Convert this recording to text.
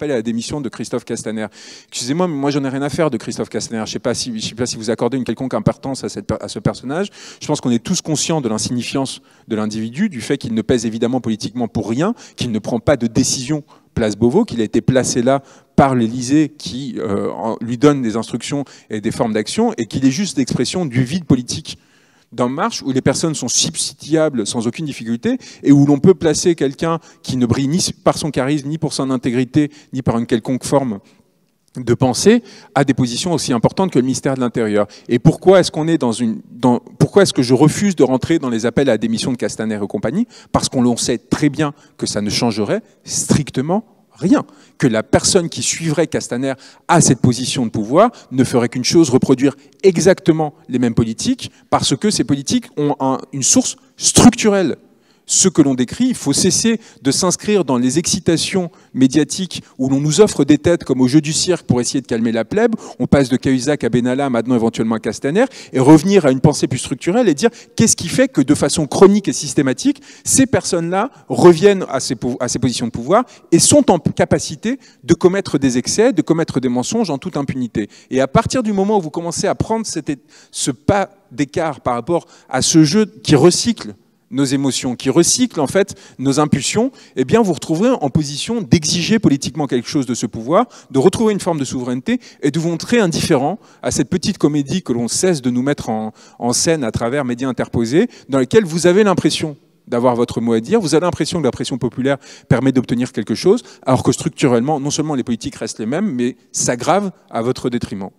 l'appel à la démission de Christophe Castaner. Excusez-moi, mais moi j'en ai rien à faire de Christophe Castaner. Je ne sais pas si vous accordez une quelconque importance à ce personnage. Je pense qu'on est tous conscients de l'insignifiance de l'individu, du fait qu'il ne pèse évidemment politiquement pour rien, qu'il ne prend pas de décision place Beauvau, qu'il a été placé là par l'Élysée qui lui donne des instructions et des formes d'action, et qu'il est juste l'expression du vide politique d'En Marche, où les personnes sont substituables sans aucune difficulté, et où l'on peut placer quelqu'un qui ne brille ni par son charisme, ni pour son intégrité, ni par une quelconque forme de pensée, à des positions aussi importantes que le ministère de l'Intérieur. Et pourquoi est-ce qu'on est pourquoi est-ce que je refuse de rentrer dans les appels à la démission de Castaner et compagnie? Parce qu'on sait très bien que ça ne changerait strictement rien. Que la personne qui suivrait Castaner à cette position de pouvoir ne ferait qu'une chose, reproduire exactement les mêmes politiques, parce que ces politiques ont une source structurelle. Ce que l'on décrit, il faut cesser de s'inscrire dans les excitations médiatiques où l'on nous offre des têtes comme au jeu du cirque pour essayer de calmer la plèbe. On passe de Cahuzac à Benalla, maintenant éventuellement à Castaner, et revenir à une pensée plus structurelle et dire qu'est-ce qui fait que de façon chronique et systématique, ces personnes-là reviennent à ces positions de pouvoir et sont en capacité de commettre des excès, de commettre des mensonges en toute impunité. Et à partir du moment où vous commencez à prendre ce pas d'écart par rapport à ce jeu qui recycle nos émotions, qui recyclent en fait nos impulsions, eh bien vous retrouverez en position d'exiger politiquement quelque chose de ce pouvoir, de retrouver une forme de souveraineté et de vous montrer indifférent à cette petite comédie que l'on cesse de nous mettre en scène à travers médias interposés, dans lesquels vous avez l'impression d'avoir votre mot à dire, vous avez l'impression que la pression populaire permet d'obtenir quelque chose, alors que structurellement, non seulement les politiques restent les mêmes, mais s'aggravent à votre détriment.